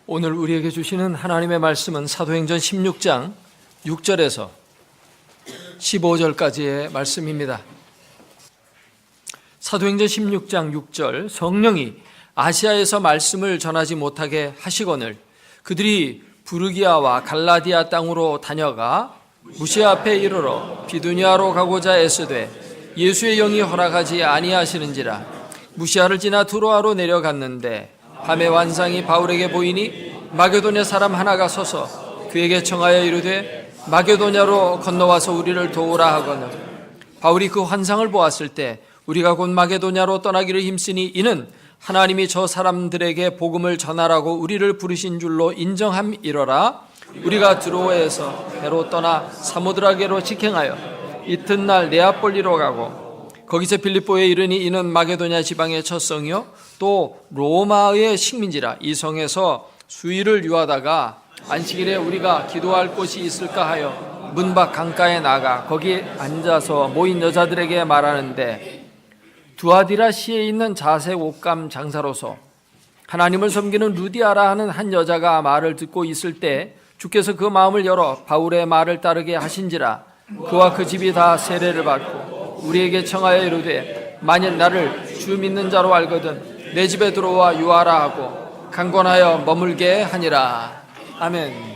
오늘 우리에게 주시는 하나님의 말씀은 사도행전 16장 6절에서 15절까지의 말씀입니다. 사도행전 16장 6절, 성령이 아시아에서 말씀을 전하지 못하게 하시거늘 그들이 부르기아와 갈라디아 땅으로 다녀가 무시아 앞에 이르러 비두니아로 가고자 애쓰되 예수의 영이 허락하지 아니하시는지라. 무시아를 지나 두로아로 내려갔는데 밤에 환상이 바울에게 보이니 마게도냐 사람 하나가 서서 그에게 청하여 이르되 마게도냐로 건너와서 우리를 도우라 하거늘 바울이 그 환상을 보았을 때 우리가 곧 마게도냐로 떠나기를 힘쓰니 이는 하나님이 저 사람들에게 복음을 전하라고 우리를 부르신 줄로 인정함이러라. 우리가 드로아에서 배로 떠나 사모드라게로 직행하여 이튿날 네아폴리로 가고 거기서 빌립보에 이르니 이는 마게도냐 지방의 첫 성이요 또 로마의 식민지라. 이 성에서 수일을 유하다가 안식일에 우리가 기도할 곳이 있을까 하여 문 밖 강가에 나가 거기 앉아서 모인 여자들에게 말하는데 두아디라시에 있는 자색 옷감 장사로서 하나님을 섬기는 루디아라 하는 한 여자가 말을 듣고 있을 때 주께서 그 마음을 열어 바울의 말을 따르게 하신지라. 그와 그 집이 다 세례를 받고 우리에게 청하여 이르되 만일 나를 주 믿는 자로 알거든 내 집에 들어와 유하라 하고 강권하여 머물게 하니라. 아멘.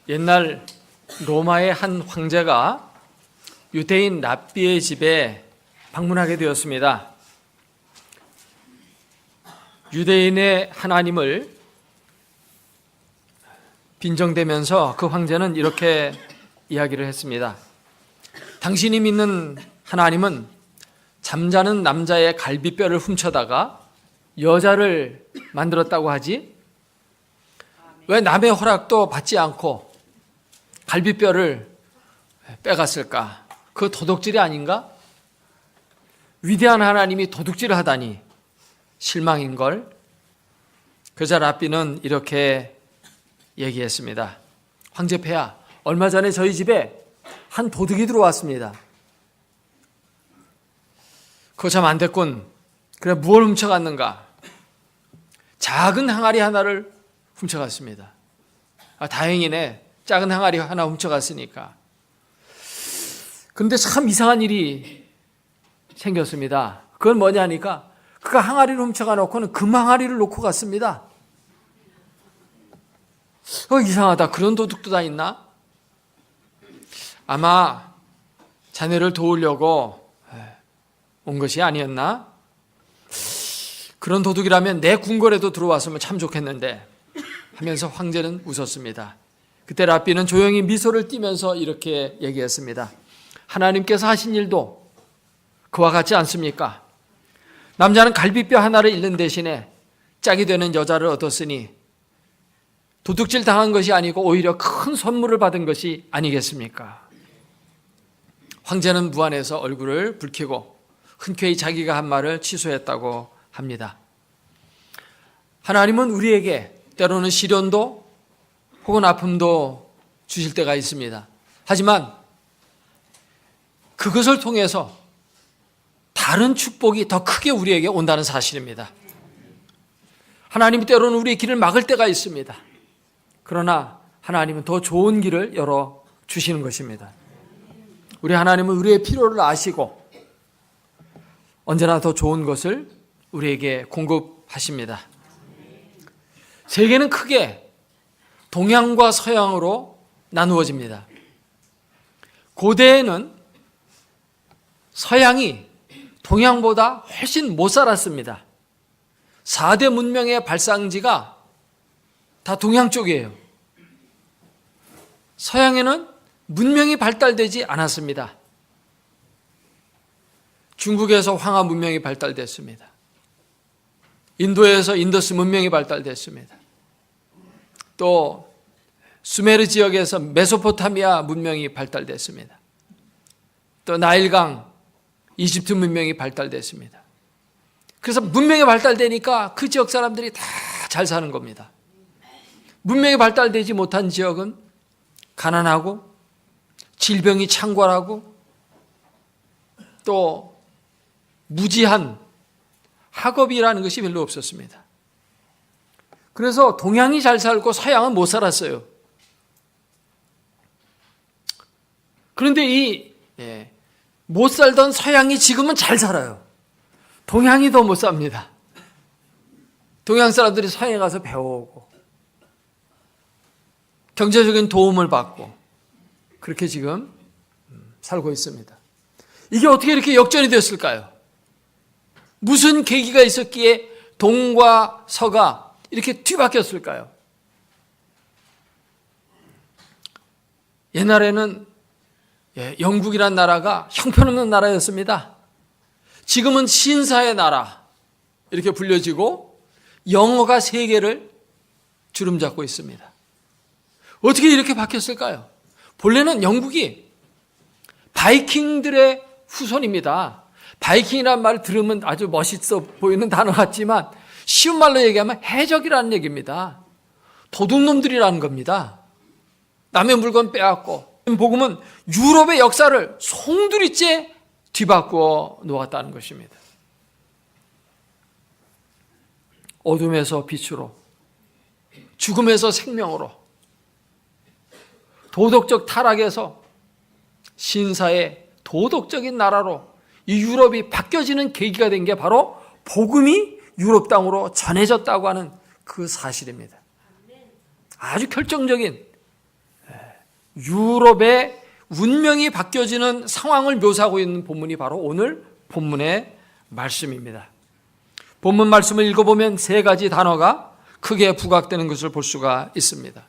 옛날 로마의 한 황제가 유대인 랍비의 집에 방문하게 되었습니다. 유대인의 하나님을 빈정대면서 그 황제는 이렇게 이야기를 했습니다. 당신이 믿는 하나님은 잠자는 남자의 갈비뼈를 훔쳐다가 여자를 만들었다고 하지? 왜 남의 허락도 받지 않고 갈비뼈를 빼갔을까? 그 도둑질이 아닌가? 위대한 하나님이 도둑질을 하다니 실망인걸. 그자 랍비는 이렇게 얘기했습니다. 황제 폐하, 얼마 전에 저희 집에 한 도둑이 들어왔습니다. 그거 참 안 됐군. 그래, 무엇을 훔쳐갔는가? 작은 항아리 하나를 훔쳐갔습니다. 다행이네. 작은 항아리 하나 훔쳐갔으니까. 그런데 참 이상한 일이 생겼습니다. 그건 뭐냐니까 그가 항아리를 훔쳐가 놓고는 금 항아리를 놓고 갔습니다. 이상하다. 그런 도둑도 다 있나? 아마 자네를 도우려고 온 것이 아니었나? 그런 도둑이라면 내 궁궐에도 들어왔으면 참 좋겠는데 하면서 황제는 웃었습니다. 그때 랍비는 조용히 미소를 띠면서 이렇게 얘기했습니다. 하나님께서 하신 일도 그와 같지 않습니까? 남자는 갈비뼈 하나를 잃는 대신에 짝이 되는 여자를 얻었으니 도둑질 당한 것이 아니고 오히려 큰 선물을 받은 것이 아니겠습니까? 황제는 무안해서 얼굴을 붉히고 흔쾌히 자기가 한 말을 취소했다고 합니다. 하나님은 우리에게 때로는 시련도 혹은 아픔도 주실 때가 있습니다. 하지만 그것을 통해서 다른 축복이 더 크게 우리에게 온다는 사실입니다. 하나님이 때로는 우리의 길을 막을 때가 있습니다. 그러나 하나님은 더 좋은 길을 열어주시는 것입니다. 우리 하나님은 우리의 필요를 아시고 언제나 더 좋은 것을 우리에게 공급하십니다. 세계는 크게 동양과 서양으로 나누어집니다. 고대에는 서양이 동양보다 훨씬 못 살았습니다. 4대 문명의 발상지가 다 동양 쪽이에요. 서양에는 문명이 발달되지 않았습니다. 중국에서 황하 문명이 발달됐습니다. 인도에서 인더스 문명이 발달됐습니다. 또 수메르 지역에서 메소포타미아 문명이 발달됐습니다. 또 나일강 이집트 문명이 발달됐습니다. 그래서 문명이 발달되니까 그 지역 사람들이 다 잘 사는 겁니다. 문명이 발달되지 못한 지역은 가난하고 질병이 창궐하고 또 무지한 학업이라는 것이 별로 없었습니다. 그래서 동양이 잘 살고 서양은 못 살았어요. 그런데 못 살던 서양이 지금은 잘 살아요. 동양이 더 못 삽니다. 동양 사람들이 서양에 가서 배워오고 경제적인 도움을 받고 그렇게 지금 살고 있습니다. 이게 어떻게 이렇게 역전이 됐을까요? 무슨 계기가 있었기에 동과 서가 이렇게 뒤바뀌었을까요? 옛날에는 영국이란 나라가 형편없는 나라였습니다. 지금은 신사의 나라 이렇게 불려지고 영어가 세계를 주름잡고 있습니다. 어떻게 이렇게 바뀌었을까요? 본래는 영국이 바이킹들의 후손입니다. 바이킹이라는 말을 들으면 아주 멋있어 보이는 단어 같지만 쉬운 말로 얘기하면 해적이라는 얘기입니다. 도둑놈들이라는 겁니다. 남의 물건 빼앗고 복음은 유럽의 역사를 송두리째 뒤바꾸어 놓았다는 것입니다. 어둠에서 빛으로, 죽음에서 생명으로, 도덕적 타락에서 신사의 도덕적인 나라로 이 유럽이 바뀌어지는 계기가 된 게 바로 복음이 유럽 땅으로 전해졌다고 하는 그 사실입니다. 아주 결정적인 유럽의 운명이 바뀌어지는 상황을 묘사하고 있는 본문이 바로 오늘 본문의 말씀입니다. 본문 말씀을 읽어보면 세 가지 단어가 크게 부각되는 것을 볼 수가 있습니다.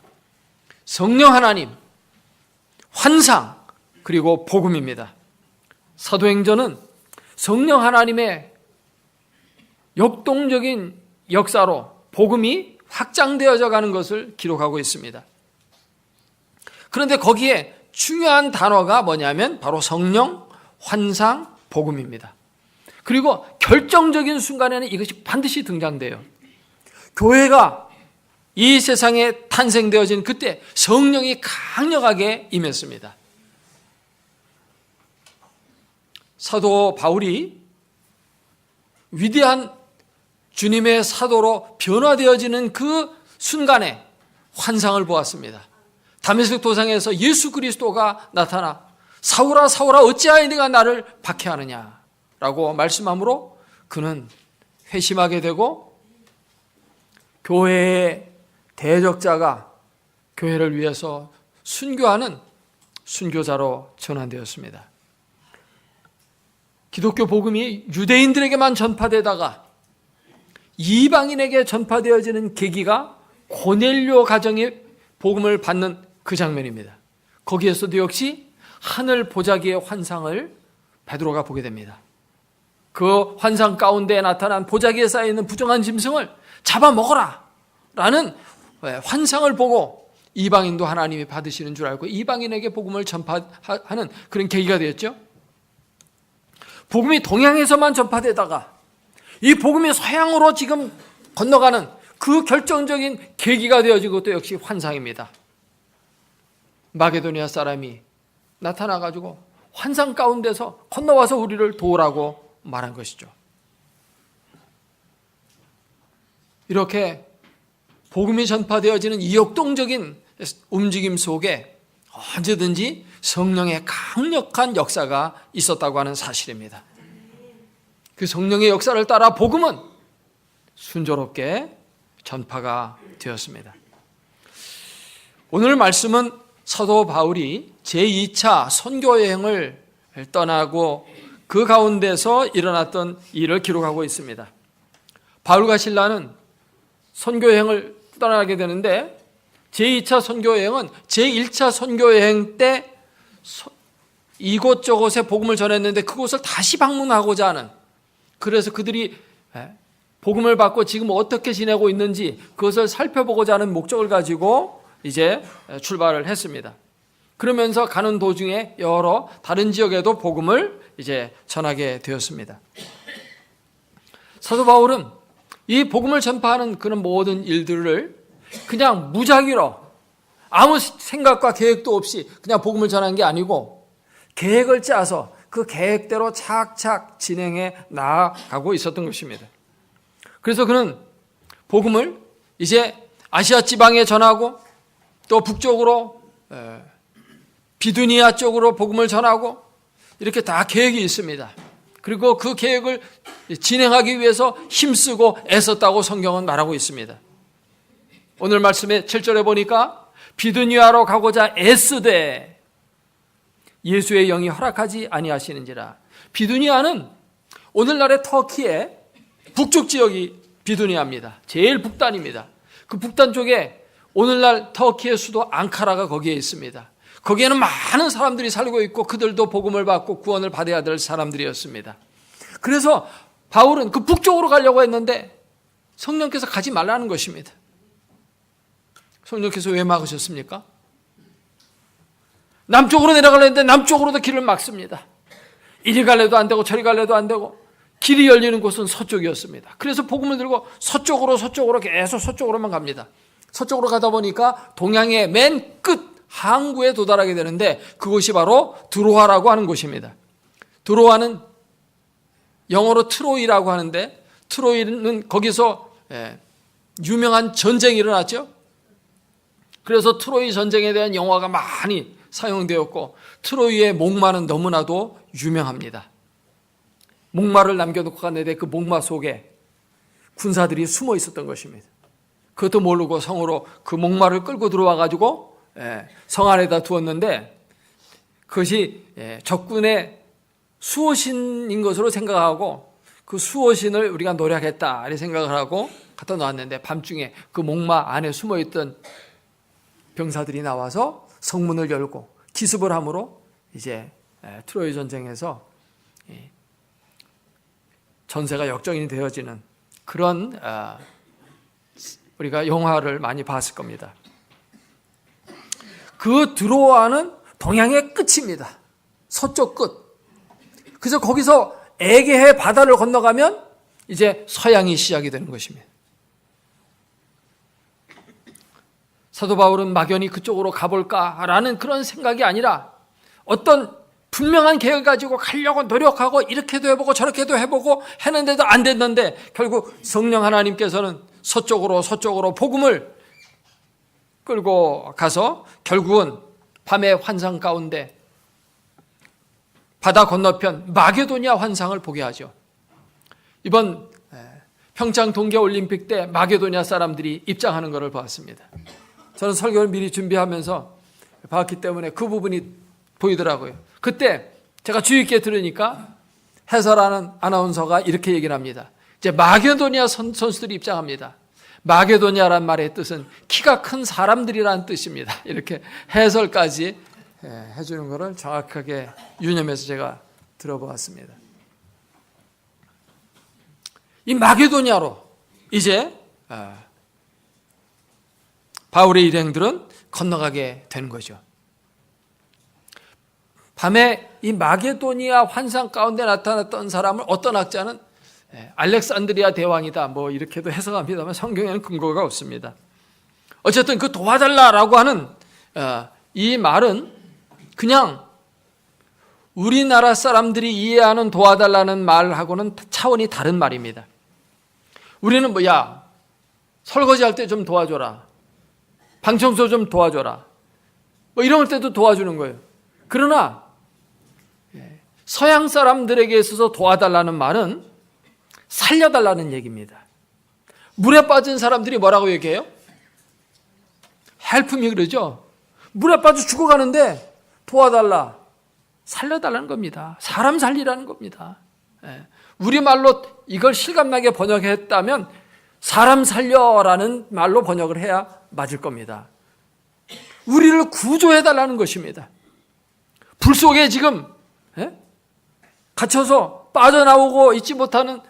성령 하나님, 환상, 그리고 복음입니다. 사도행전은 성령 하나님의 역동적인 역사로 복음이 확장되어져 가는 것을 기록하고 있습니다. 그런데 거기에 중요한 단어가 뭐냐면 바로 성령, 환상, 복음입니다. 그리고 결정적인 순간에는 이것이 반드시 등장돼요. 교회가 이 세상에 탄생되어진 그때 성령이 강력하게 임했습니다. 사도 바울이 위대한 주님의 사도로 변화되어지는 그 순간에 환상을 보았습니다. 다메섹 도상에서 예수 그리스도가 나타나 사울아 사울아 어찌하여 네가 나를 박해하느냐라고 말씀하므로 그는 회심하게 되고 교회의 대적자가 교회를 위해서 순교하는 순교자로 전환되었습니다. 기독교 복음이 유대인들에게만 전파되다가 이방인에게 전파되어지는 계기가 고넬료 가정의 복음을 받는 그 장면입니다. 거기에서도 역시 하늘 보자기의 환상을 베드로가 보게 됩니다. 그 환상 가운데 나타난 보자기에 쌓여있는 부정한 짐승을 잡아먹어라 라는 환상을 보고 이방인도 하나님이 받으시는 줄 알고 이방인에게 복음을 전파하는 그런 계기가 되었죠. 복음이 동양에서만 전파되다가 이 복음이 서양으로 지금 건너가는 그 결정적인 계기가 되어진 것도 역시 환상입니다. 마게도니아 사람이 나타나가지고 환상 가운데서 건너와서 우리를 도우라고 말한 것이죠. 이렇게 복음이 전파되어지는 이 역동적인 움직임 속에 언제든지 성령의 강력한 역사가 있었다고 하는 사실입니다. 그 성령의 역사를 따라 복음은 순조롭게 전파가 되었습니다. 오늘 말씀은 사도 바울이 제2차 선교여행을 떠나고 그 가운데서 일어났던 일을 기록하고 있습니다. 바울과 실라는 선교여행을 떠나게 되는데 제2차 선교여행은 제1차 선교여행 때 이곳저곳에 복음을 전했는데 그곳을 다시 방문하고자 하는, 그래서 그들이 복음을 받고 지금 어떻게 지내고 있는지 그것을 살펴보고자 하는 목적을 가지고 이제 출발을 했습니다. 그러면서 가는 도중에 여러 다른 지역에도 복음을 이제 전하게 되었습니다. 사도 바울은 이 복음을 전파하는 그런 모든 일들을 그냥 무작위로 아무 생각과 계획도 없이 그냥 복음을 전한 게 아니고 계획을 짜서 그 계획대로 착착 진행해 나아가고 있었던 것입니다. 그래서 그는 복음을 이제 아시아 지방에 전하고 또 북쪽으로 비두니아 쪽으로 복음을 전하고 이렇게 다 계획이 있습니다. 그리고 그 계획을 진행하기 위해서 힘쓰고 애썼다고 성경은 말하고 있습니다. 오늘 말씀의 7절에 보니까 비두니아로 가고자 애쓰되 예수의 영이 허락하지 아니하시는지라. 비두니아는 오늘날의 터키의 북쪽 지역이 비두니아입니다. 제일 북단입니다. 그 북단 쪽에 오늘날 터키의 수도 앙카라가 거기에 있습니다. 거기에는 많은 사람들이 살고 있고 그들도 복음을 받고 구원을 받아야 될 사람들이었습니다. 그래서 바울은 그 북쪽으로 가려고 했는데 성령께서 가지 말라는 것입니다. 성령께서 왜 막으셨습니까? 남쪽으로 내려가려 했는데 남쪽으로도 길을 막습니다. 이리 갈래도 안 되고 저리 갈래도 안 되고 길이 열리는 곳은 서쪽이었습니다. 그래서 복음을 들고 서쪽으로 계속 서쪽으로만 갑니다. 서쪽으로 가다 보니까 동양의 맨 끝 항구에 도달하게 되는데 그곳이 바로 드로아라고 하는 곳입니다. 드로아는 영어로 트로이라고 하는데 트로이는 거기서 유명한 전쟁이 일어났죠. 그래서 트로이 전쟁에 대한 영화가 많이 사용되었고 트로이의 목마는 너무나도 유명합니다. 목마를 남겨놓고 갔는데 그 목마 속에 군사들이 숨어 있었던 것입니다. 그것도 모르고 성으로 그 목마를 끌고 들어와 가지고 성 안에다 두었는데 그것이 적군의 수호신인 것으로 생각하고 그 수호신을 우리가 노력했다 이렇게 생각을 하고 갖다 놓았는데 밤중에 그 목마 안에 숨어있던 병사들이 나와서 성문을 열고 기습을 함으로 이제 트로이 전쟁에서 전세가 역전이 되어지는 그런 우리가 영화를 많이 봤을 겁니다. 그 드로아는 동양의 끝입니다. 서쪽 끝. 그래서 거기서 에게해 바다를 건너가면 이제 서양이 시작이 되는 것입니다. 사도 바울은 막연히 그쪽으로 가볼까라는 그런 생각이 아니라 어떤 분명한 계획을 가지고 가려고 노력하고 이렇게도 해보고 저렇게도 해보고 했는데도 안 됐는데 결국 성령 하나님께서는 서쪽으로 복음을 끌고 가서 결국은 밤의 환상 가운데 바다 건너편 마게도니아 환상을 보게 하죠. 이번 평창 동계올림픽 때 마게도니아 사람들이 입장하는 것을 보았습니다. 저는 설교를 미리 준비하면서 봤기 때문에 그 부분이 보이더라고요. 그때 제가 주의 있게 들으니까 해설하는 아나운서가 이렇게 얘기를 합니다. 이제 마게도니아 선수들이 입장합니다. 마게도니아란 말의 뜻은 키가 큰 사람들이라는 뜻입니다. 이렇게 해설까지 해주는 것을 정확하게 유념해서 제가 들어보았습니다. 이 마게도니아로 이제 바울의 일행들은 건너가게 되는 거죠. 밤에 이 마게도니아 환상 가운데 나타났던 사람을 어떤 학자는 알렉산드리아 대왕이다 뭐 이렇게도 해석합니다만 성경에는 근거가 없습니다. 어쨌든 그 도와달라라고 하는 이 말은 그냥 우리나라 사람들이 이해하는 도와달라는 말하고는 차원이 다른 말입니다. 우리는 뭐야 설거지할 때 좀 도와줘라, 방청소 좀 도와줘라 뭐 이런 때도 도와주는 거예요. 그러나 서양 사람들에게 있어서 도와달라는 말은 살려달라는 얘기입니다. 물에 빠진 사람들이 뭐라고 얘기해요? Help me 그러죠. 물에 빠져 죽어가는데 도와달라, 살려달라는 겁니다. 사람 살리라는 겁니다. 우리말로 이걸 실감나게 번역했다면 사람 살려라는 말로 번역을 해야 맞을 겁니다. 우리를 구조해달라는 것입니다. 불 속에 지금 갇혀서 빠져나오고 있지 못하는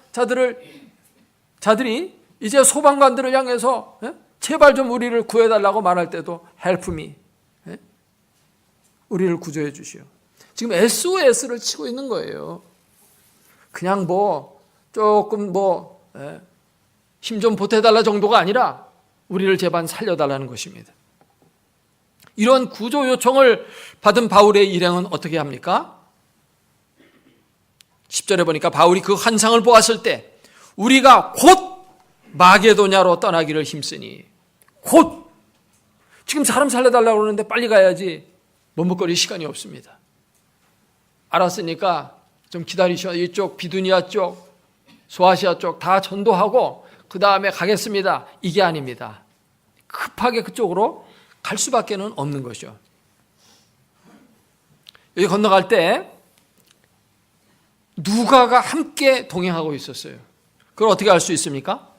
자들이 이제 소방관들을 향해서 제발 좀 우리를 구해달라고 말할 때도 help me, 우리를 구조해 주시오. 지금 SOS를 치고 있는 거예요. 그냥 조금 힘 좀 보태달라 정도가 아니라 우리를 제발 살려달라는 것입니다. 이런 구조 요청을 받은 바울의 일행은 어떻게 합니까? 10절에 보니까 바울이 그 환상을 보았을 때 우리가 곧 마게도냐로 떠나기를 힘쓰니, 곧 지금 사람 살려달라고 그러는데 빨리 가야지 머뭇거릴 시간이 없습니다. 알았으니까 좀 기다리셔. 이쪽 비두니아 쪽, 소아시아 쪽 다 전도하고 그 다음에 가겠습니다. 이게 아닙니다. 급하게 그쪽으로 갈 수밖에는 없는 것이죠. 여기 건너갈 때 누가가 함께 동행하고 있었어요. 그걸 어떻게 알 수 있습니까?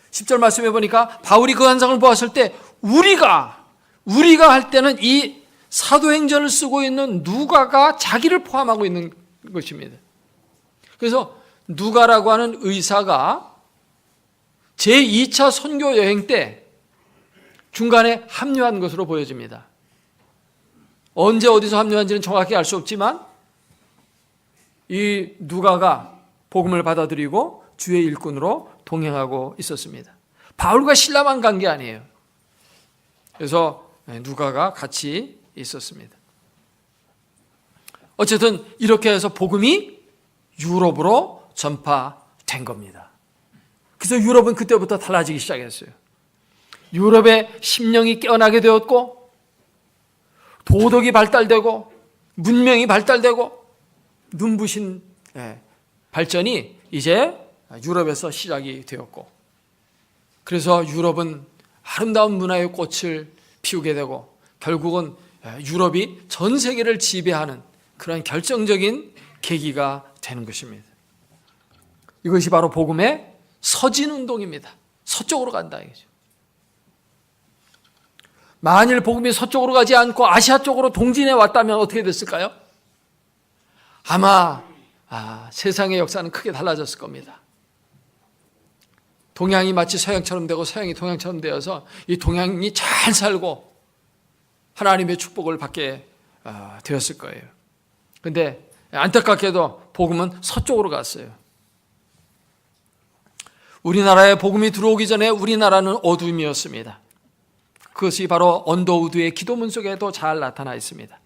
10절 말씀해 보니까 바울이 그 환상을 보았을 때 우리가 할 때는 이 사도행전을 쓰고 있는 누가가 자기를 포함하고 있는 것입니다. 그래서 누가라고 하는 의사가 제2차 선교 여행 때 중간에 합류한 것으로 보여집니다. 언제 어디서 합류한지는 정확히 알 수 없지만 이 누가가 복음을 받아들이고 주의 일꾼으로 동행하고 있었습니다. 바울과 실라만 간 게 아니에요. 그래서 누가가 같이 있었습니다. 어쨌든 이렇게 해서 복음이 유럽으로 전파된 겁니다. 그래서 유럽은 그때부터 달라지기 시작했어요. 유럽의 심령이 깨어나게 되었고 도덕이 발달되고 문명이 발달되고 눈부신 발전이 이제 유럽에서 시작이 되었고, 그래서 유럽은 아름다운 문화의 꽃을 피우게 되고 결국은 유럽이 전 세계를 지배하는 그런 결정적인 계기가 되는 것입니다. 이것이 바로 복음의 서진운동입니다. 서쪽으로 간다 이거죠. 만일 복음이 서쪽으로 가지 않고 아시아 쪽으로 동진해 왔다면 어떻게 됐을까요? 아마 세상의 역사는 크게 달라졌을 겁니다. 동양이 마치 서양처럼 되고 서양이 동양처럼 되어서 이 동양이 잘 살고 하나님의 축복을 받게 되었을 거예요. 그런데 안타깝게도 복음은 서쪽으로 갔어요. 우리나라에 복음이 들어오기 전에 우리나라는 어둠이었습니다. 그것이 바로 언더우드의 기도문 속에도 잘 나타나 있습니다.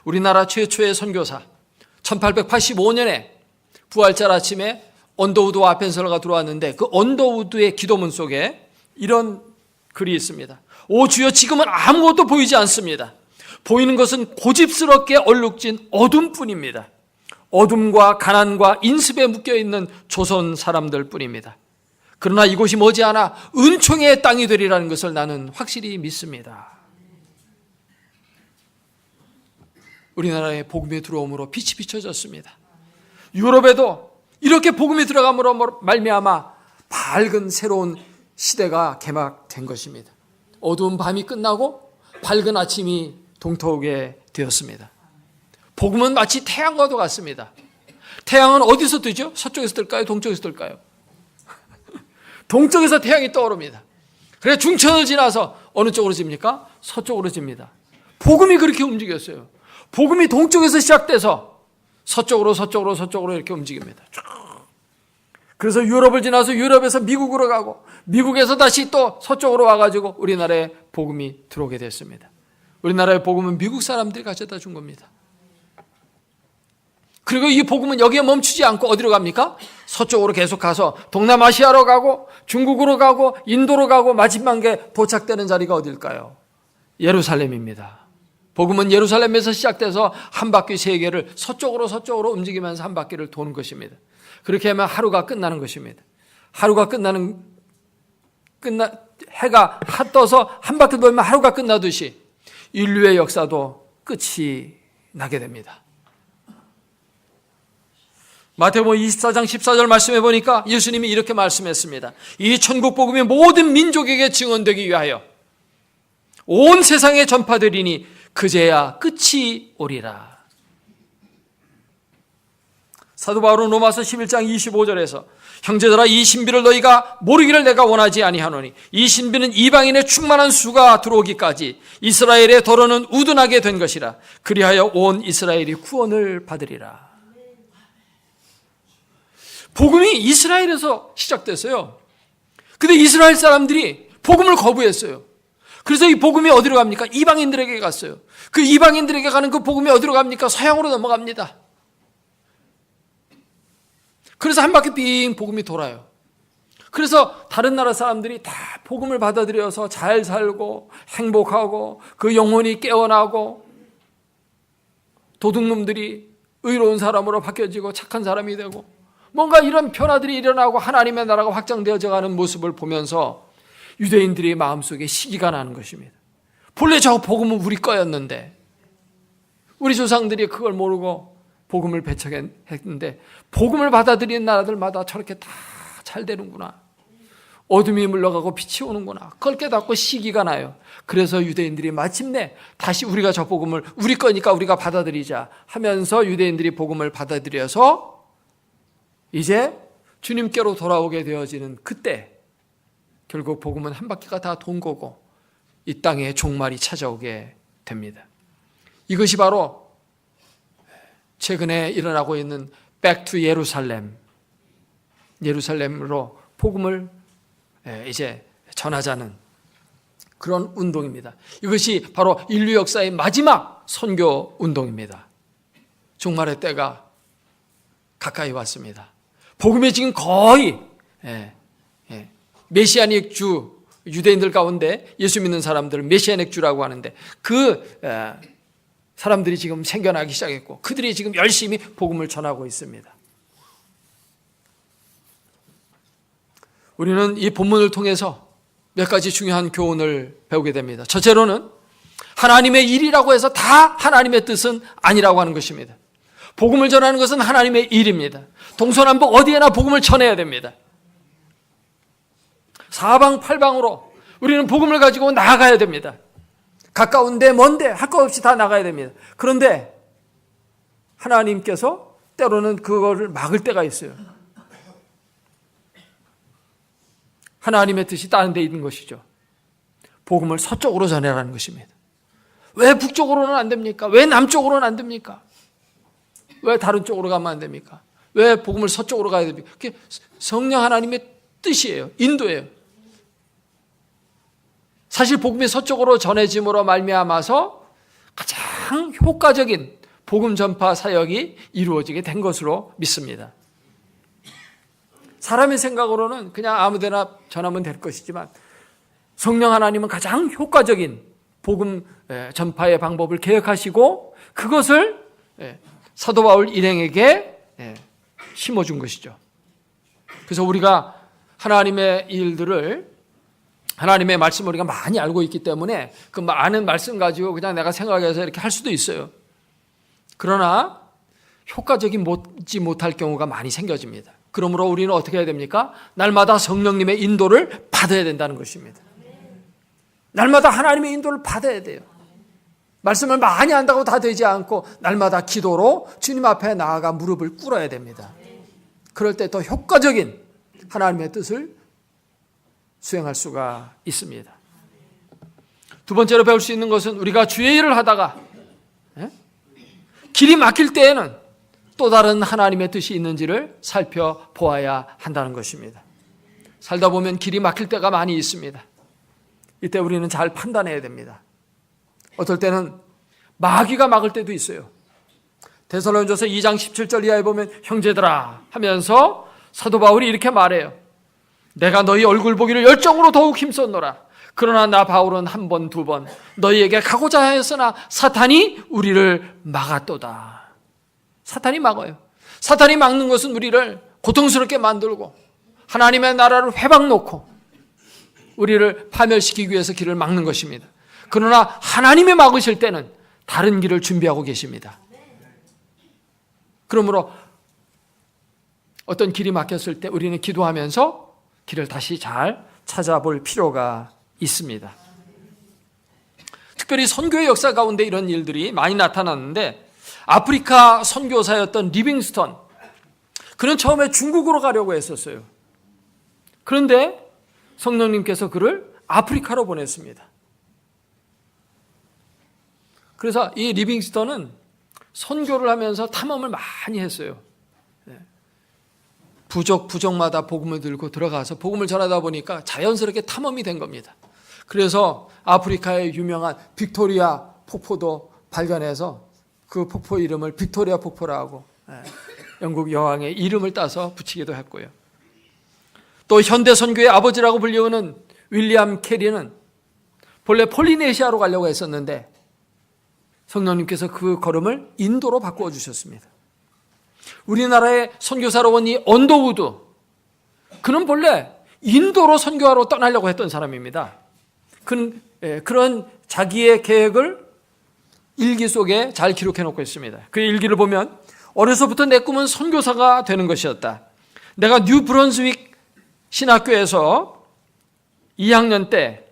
우리나라 최초의 선교사 1885년에 부활절 아침에 언더우드 아펜서가 들어왔는데 그 언더우드의 기도문 속에 이런 글이 있습니다. 오 주여, 지금은 아무것도 보이지 않습니다. 보이는 것은 고집스럽게 얼룩진 어둠뿐입니다. 어둠과 가난과 인습에 묶여있는 조선 사람들 뿐입니다. 그러나 이곳이 머지않아 은총의 땅이 되리라는 것을 나는 확실히 믿습니다. 우리나라에 복음이 들어옴으로 빛이 비춰졌습니다. 유럽에도 이렇게 복음이 들어감으로 말미암아 밝은 새로운 시대가 개막된 것입니다. 어두운 밤이 끝나고 밝은 아침이 동토하게 되었습니다. 복음은 마치 태양과도 같습니다. 태양은 어디서 뜨죠? 서쪽에서 뜰까요? 동쪽에서 뜰까요? 동쪽에서 태양이 떠오릅니다. 그래 중천을 지나서 어느 쪽으로 집니까? 서쪽으로 집니다. 복음이 그렇게 움직였어요. 복음이 동쪽에서 시작돼서 서쪽으로 이렇게 움직입니다. 그래서 유럽을 지나서 유럽에서 미국으로 가고 미국에서 다시 또 서쪽으로 와가지고 우리나라에 복음이 들어오게 됐습니다. 우리나라의 복음은 미국 사람들이 가져다 준 겁니다. 그리고 이 복음은 여기에 멈추지 않고 어디로 갑니까? 서쪽으로 계속 가서 동남아시아로 가고 중국으로 가고 인도로 가고 마지막에 도착되는 자리가 어딜까요? 예루살렘입니다. 복음은 예루살렘에서 시작돼서 한 바퀴 세계를 서쪽으로 움직이면서 한 바퀴를 도는 것입니다. 그렇게 하면 하루가 끝나는 것입니다. 하루가 해가 떠서 한 바퀴 돌면 하루가 끝나듯이 인류의 역사도 끝이 나게 됩니다. 마태복음 24장 14절 말씀해 보니까 예수님이 이렇게 말씀했습니다. 이 천국 복음이 모든 민족에게 증언되기 위하여 온 세상에 전파되리니 그제야 끝이 오리라. 사도 바울은 로마서 11장 25절에서 형제들아, 이 신비를 너희가 모르기를 내가 원하지 아니하노니 이 신비는 이방인의 충만한 수가 들어오기까지 이스라엘의 더러는 우둔하게 된 것이라. 그리하여 온 이스라엘이 구원을 받으리라. 복음이 이스라엘에서 시작됐어요. 근데 이스라엘 사람들이 복음을 거부했어요. 그래서 이 복음이 어디로 갑니까? 이방인들에게 갔어요. 그 이방인들에게 가는 그 복음이 어디로 갑니까? 서양으로 넘어갑니다. 그래서 한 바퀴 빙 복음이 돌아요. 그래서 다른 나라 사람들이 다 복음을 받아들여서 잘 살고 행복하고 그 영혼이 깨어나고 도둑놈들이 의로운 사람으로 바뀌어지고 착한 사람이 되고 뭔가 이런 변화들이 일어나고 하나님의 나라가 확장되어져 가는 모습을 보면서 유대인들의 마음속에 시기가 나는 것입니다. 본래 저 복음은 우리 거였는데 우리 조상들이 그걸 모르고 복음을 배척했는데 복음을 받아들이는 나라들마다 저렇게 다 잘 되는구나. 어둠이 물러가고 빛이 오는구나. 그걸 깨닫고 시기가 나요. 그래서 유대인들이 마침내 다시 우리가 저 복음을 우리 거니까 우리가 받아들이자 하면서 유대인들이 복음을 받아들여서 이제 주님께로 돌아오게 되어지는 그때 결국 복음은 한 바퀴가 다 돈 거고 이 땅에 종말이 찾아오게 됩니다. 이것이 바로 최근에 일어나고 있는 Back to 예루살렘으로 복음을 이제 전하자는 그런 운동입니다. 이것이 바로 인류 역사의 마지막 선교 운동입니다. 종말의 때가 가까이 왔습니다. 복음이 지금 거의 메시아닉 주, 유대인들 가운데 예수 믿는 사람들을 메시아닉 주라고 하는데 그 사람들이 지금 생겨나기 시작했고 그들이 지금 열심히 복음을 전하고 있습니다. 우리는 이 본문을 통해서 몇 가지 중요한 교훈을 배우게 됩니다. 첫째로는 하나님의 일이라고 해서 다 하나님의 뜻은 아니라고 하는 것입니다. 복음을 전하는 것은 하나님의 일입니다. 동서남북 어디에나 복음을 전해야 됩니다. 사방팔방으로 우리는 복음을 가지고 나아가야 됩니다. 가까운데 먼데 할 것 없이 다 나가야 됩니다. 그런데 하나님께서 때로는 그거를 막을 때가 있어요. 하나님의 뜻이 다른 데 있는 것이죠. 복음을 서쪽으로 전해라는 것입니다. 왜 북쪽으로는 안 됩니까? 왜 남쪽으로는 안 됩니까? 왜 다른 쪽으로 가면 안 됩니까? 왜 복음을 서쪽으로 가야 됩니까? 그게 성령 하나님의 뜻이에요. 인도예요. 사실 복음이 서쪽으로 전해짐으로 말미암아서 가장 효과적인 복음 전파 사역이 이루어지게 된 것으로 믿습니다. 사람의 생각으로는 그냥 아무데나 전하면 될 것이지만 성령 하나님은 가장 효과적인 복음 전파의 방법을 계획하시고 그것을 사도 바울 일행에게 심어준 것이죠. 그래서 우리가 하나님의 일들을 하나님의 말씀을 우리가 많이 알고 있기 때문에 그 많은 말씀 가지고 그냥 내가 생각해서 이렇게 할 수도 있어요. 그러나 효과적이지 못할 경우가 많이 생겨집니다. 그러므로 우리는 어떻게 해야 됩니까? 날마다 성령님의 인도를 받아야 된다는 것입니다. 날마다 하나님의 인도를 받아야 돼요. 말씀을 많이 안다고 다 되지 않고 날마다 기도로 주님 앞에 나아가 무릎을 꿇어야 됩니다. 그럴 때 더 효과적인 하나님의 뜻을 수행할 수가 있습니다. 두 번째로 배울 수 있는 것은 우리가 주의 일을 하다가 길이 막힐 때에는 또 다른 하나님의 뜻이 있는지를 살펴보아야 한다는 것입니다. 살다 보면 길이 막힐 때가 많이 있습니다. 이때 우리는 잘 판단해야 됩니다. 어떨 때는 마귀가 막을 때도 있어요. 데살로니가서 2장 17절 이하에 보면 형제들아 하면서 사도 바울이 이렇게 말해요. 내가 너희 얼굴 보기를 열정으로 더욱 힘썼노라. 그러나 나 바울은 한 번, 두 번 너희에게 가고자 하였으나 사탄이 우리를 막았도다. 사탄이 막아요. 사탄이 막는 것은 우리를 고통스럽게 만들고 하나님의 나라를 회방 놓고 우리를 파멸시키기 위해서 길을 막는 것입니다. 그러나 하나님이 막으실 때는 다른 길을 준비하고 계십니다. 그러므로 어떤 길이 막혔을 때 우리는 기도하면서 길을 다시 잘 찾아볼 필요가 있습니다. 특별히 선교의 역사 가운데 이런 일들이 많이 나타났는데 아프리카 선교사였던 리빙스턴, 그는 처음에 중국으로 가려고 했었어요. 그런데 성령님께서 그를 아프리카로 보냈습니다. 그래서 이 리빙스턴은 선교를 하면서 탐험을 많이 했어요. 부족마다 복음을 들고 들어가서 복음을 전하다 보니까 자연스럽게 탐험이 된 겁니다. 그래서 아프리카의 유명한 빅토리아 폭포도 발견해서 그 폭포 이름을 빅토리아 폭포라고 영국 여왕의 이름을 따서 붙이기도 했고요. 또 현대 선교의 아버지라고 불리우는 윌리엄 캐리는 본래 폴리네시아로 가려고 했었는데 성령님께서 그 걸음을 인도로 바꾸어 주셨습니다. 우리나라의 선교사로 온 이 언더우드, 그는 본래 인도로 선교하러 떠나려고 했던 사람입니다. 그는 그런 자기의 계획을 일기 속에 잘 기록해 놓고 있습니다. 그 일기를 보면 어려서부터 내 꿈은 선교사가 되는 것이었다. 내가 뉴 브런스윅 신학교에서 2학년 때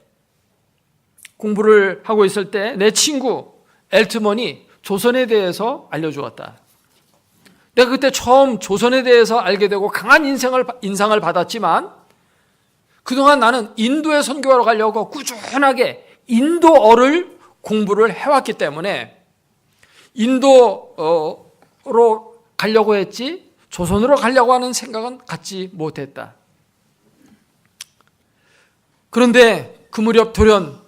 공부를 하고 있을 때 내 친구 엘트먼이 조선에 대해서 알려주었다. 내가 그때 처음 조선에 대해서 알게 되고 강한 인상을 받았지만 그동안 나는 인도에 선교하러 가려고 꾸준하게 인도어를 공부를 해왔기 때문에 인도로 가려고 했지 조선으로 가려고 하는 생각은 갖지 못했다. 그런데 그 무렵 돌연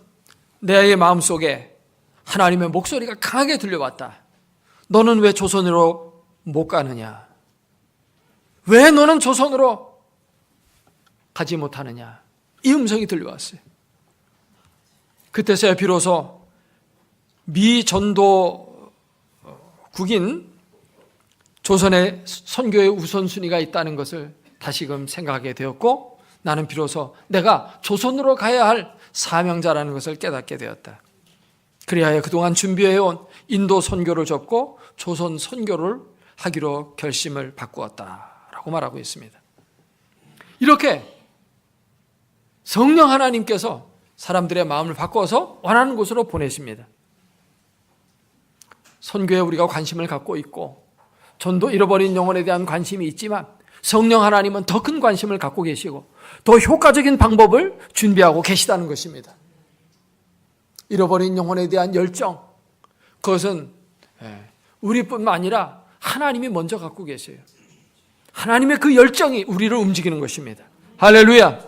내 마음속에 하나님의 목소리가 강하게 들려왔다. 너는 왜 조선으로 못 가느냐? 왜 너는 조선으로 가지 못하느냐? 이 음성이 들려왔어요. 그때서야 비로소 미 전도국인 조선의 선교의 우선순위가 있다는 것을 다시금 생각하게 되었고 나는 비로소 내가 조선으로 가야 할 사명자라는 것을 깨닫게 되었다. 그리하여 그동안 준비해온 인도 선교를 접고 조선 선교를 하기로 결심을 바꾸었다라고 말하고 있습니다. 이렇게 성령 하나님께서 사람들의 마음을 바꿔서 원하는 곳으로 보내십니다. 선교에 우리가 관심을 갖고 있고 전도 잃어버린 영혼에 대한 관심이 있지만 성령 하나님은 더 큰 관심을 갖고 계시고 더 효과적인 방법을 준비하고 계시다는 것입니다. 잃어버린 영혼에 대한 열정, 그것은 우리뿐만 아니라 하나님이 먼저 갖고 계세요. 하나님의 그 열정이 우리를 움직이는 것입니다. 할렐루야.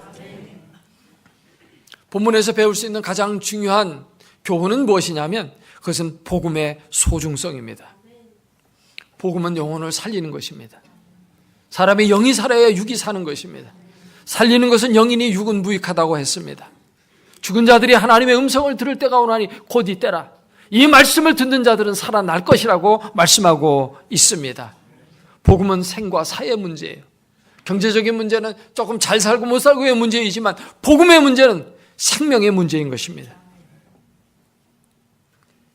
본문에서 배울 수 있는 가장 중요한 교훈은 무엇이냐면 그것은 복음의 소중성입니다. 복음은 영혼을 살리는 것입니다. 사람의 영이 살아야 육이 사는 것입니다. 살리는 것은 영이니 육은 무익하다고 했습니다. 죽은 자들이 하나님의 음성을 들을 때가 오나니 곧 이때라. 이 말씀을 듣는 자들은 살아날 것이라고 말씀하고 있습니다. 복음은 생과 사의 문제예요. 경제적인 문제는 조금 잘 살고 못 살고의 문제이지만 복음의 문제는 생명의 문제인 것입니다.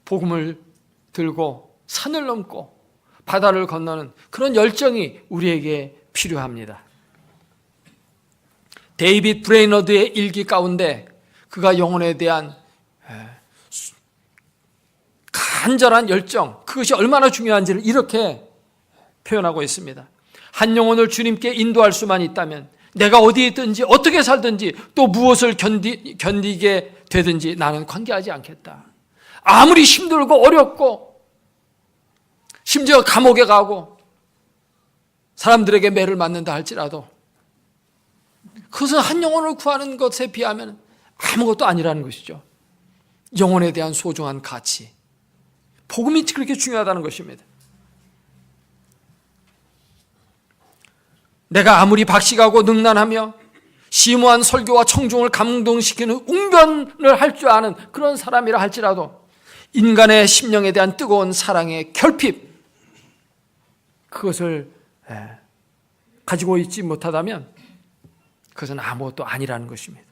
복음을 들고 산을 넘고 바다를 건너는 그런 열정이 우리에게 필요합니다. 데이빗 브레이너드의 일기 가운데 그가 영혼에 대한 간절한 열정, 그것이 얼마나 중요한지를 이렇게 표현하고 있습니다. 한 영혼을 주님께 인도할 수만 있다면 내가 어디에 있든지 어떻게 살든지 또 무엇을 견디게 되든지 나는 관계하지 않겠다. 아무리 힘들고 어렵고 심지어 감옥에 가고 사람들에게 매를 맞는다 할지라도 그것은 한 영혼을 구하는 것에 비하면 아무것도 아니라는 것이죠. 영혼에 대한 소중한 가치, 복음이 그렇게 중요하다는 것입니다. 내가 아무리 박식하고 능란하며 심오한 설교와 청중을 감동시키는 웅변을 할 줄 아는 그런 사람이라 할지라도 인간의 심령에 대한 뜨거운 사랑의 결핍, 그것을 가지고 있지 못하다면 그것은 아무것도 아니라는 것입니다.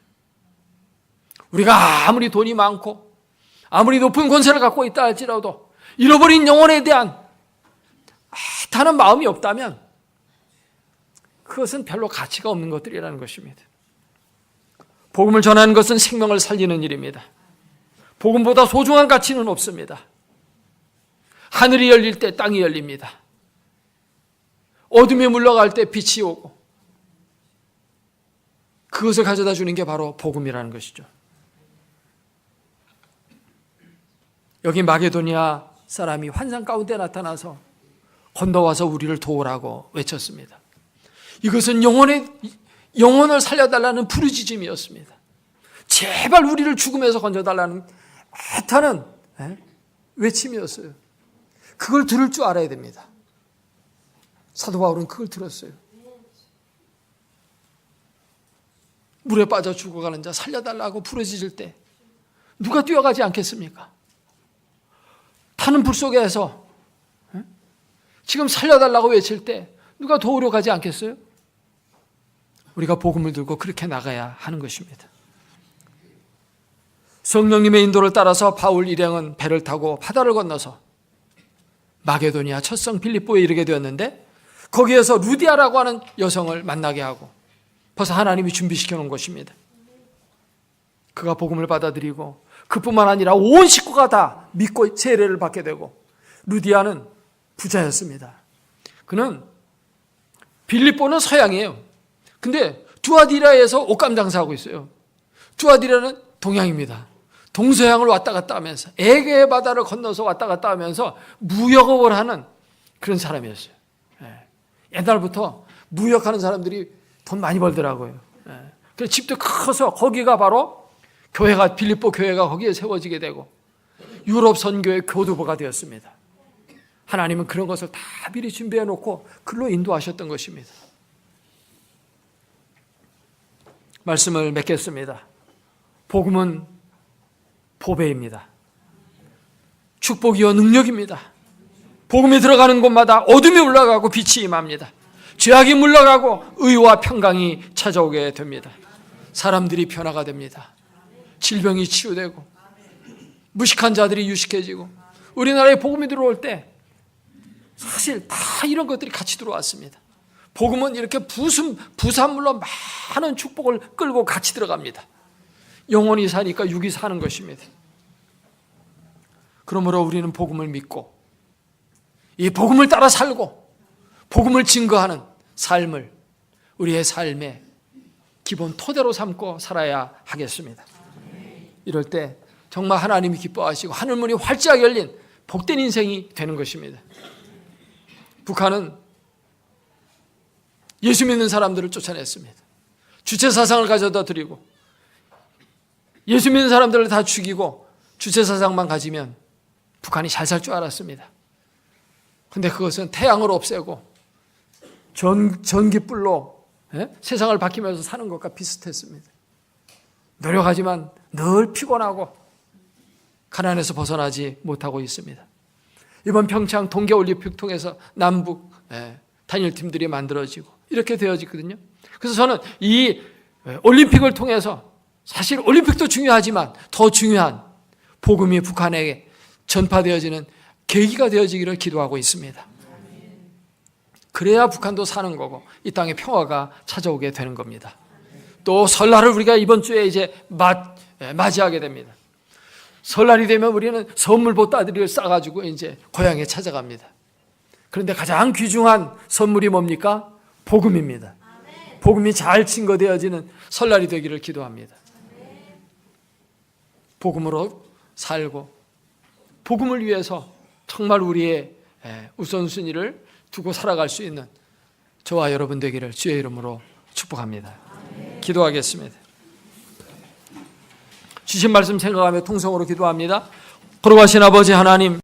우리가 아무리 돈이 많고 아무리 높은 권세를 갖고 있다 할지라도 잃어버린 영혼에 대한 애타는 마음이 없다면 그것은 별로 가치가 없는 것들이라는 것입니다. 복음을 전하는 것은 생명을 살리는 일입니다. 복음보다 소중한 가치는 없습니다. 하늘이 열릴 때 땅이 열립니다. 어둠이 물러갈 때 빛이 오고 그것을 가져다 주는 게 바로 복음이라는 것이죠. 여기 마게도니아 사람이 환상 가운데 나타나서 건너와서 우리를 도우라고 외쳤습니다. 이것은 영혼을 살려달라는 부르짖음이었습니다. 제발 우리를 죽음에서 건져달라는 애타는 외침이었어요. 그걸 들을 줄 알아야 됩니다. 사도 바울은 그걸 들었어요. 물에 빠져 죽어가는 자 살려달라고 부르짖을 때 누가 뛰어가지 않겠습니까? 타는 불 속에서 지금 살려달라고 외칠 때 누가 도우러 가지 않겠어요? 우리가 복음을 들고 그렇게 나가야 하는 것입니다. 성령님의 인도를 따라서 바울 일행은 배를 타고 바다를 건너서 마게도니아 첫성 빌립보에 이르게 되었는데 거기에서 루디아라고 하는 여성을 만나게 하고 벌써 하나님이 준비시켜 놓은 것입니다. 그가 복음을 받아들이고 그뿐만 아니라 온 식구가 다 믿고 세례를 받게 되고 루디아는 부자였습니다. 그는 빌립보는 서양이에요. 근데 두아디라에서 옷감 장사하고 있어요. 두아디라는 동양입니다. 동서양을 왔다 갔다 하면서 에게의 바다를 건너서 왔다 갔다 하면서 무역업을 하는 그런 사람이었어요. 옛날부터 무역하는 사람들이 돈 많이 벌더라고요. 그래서 집도 커서 거기가 바로 교회가 빌립보 교회가 거기에 세워지게 되고 유럽 선교의 교두보가 되었습니다. 하나님은 그런 것을 다 미리 준비해 놓고 글로 인도하셨던 것입니다. 말씀을 맺겠습니다. 복음은 보배입니다. 축복이요 능력입니다. 복음이 들어가는 곳마다 어둠이 올라가고 빛이 임합니다. 죄악이 물러가고 의와 평강이 찾아오게 됩니다. 사람들이 변화가 됩니다. 질병이 치유되고 무식한 자들이 유식해지고, 우리나라에 복음이 들어올 때 사실 다 이런 것들이 같이 들어왔습니다. 복음은 이렇게 부산물로 많은 축복을 끌고 같이 들어갑니다. 영혼이 사니까 육이 사는 것입니다. 그러므로 우리는 복음을 믿고 이 복음을 따라 살고 복음을 증거하는 삶을 우리의 삶의 기본 토대로 삼고 살아야 하겠습니다. 이럴 때 정말 하나님이 기뻐하시고 하늘문이 활짝 열린 복된 인생이 되는 것입니다. 북한은 예수 믿는 사람들을 쫓아냈습니다. 주체사상을 가져다 드리고 예수 믿는 사람들을 다 죽이고 주체사상만 가지면 북한이 잘 살 줄 알았습니다. 그런데 그것은 태양을 없애고 전기불로 세상을 바뀌면서 사는 것과 비슷했습니다. 노력하지만 늘 피곤하고 가난에서 벗어나지 못하고 있습니다. 이번 평창 동계올림픽 통해서 남북 단일팀들이 만들어지고 이렇게 되어지거든요. 그래서 저는 이 올림픽을 통해서 사실 올림픽도 중요하지만 더 중요한 복음이 북한에게 전파되어지는 계기가 되어지기를 기도하고 있습니다. 그래야 북한도 사는 거고 이 땅에 평화가 찾아오게 되는 겁니다. 또 설날을 우리가 이번 주에 이제 맞이하게 됩니다. 설날이 되면 우리는 선물 보따리를 싸가지고 이제 고향에 찾아갑니다. 그런데 가장 귀중한 선물이 뭡니까? 복음입니다. 복음이 잘 증거되어지는 설날이 되기를 기도합니다. 복음으로 살고 복음을 위해서 정말 우리의 우선순위를 두고 살아갈 수 있는 저와 여러분 되기를 주의 이름으로 축복합니다. 기도하겠습니다. 주신 말씀 생각하며 통성으로 기도합니다. 거룩하신 아버지 하나님,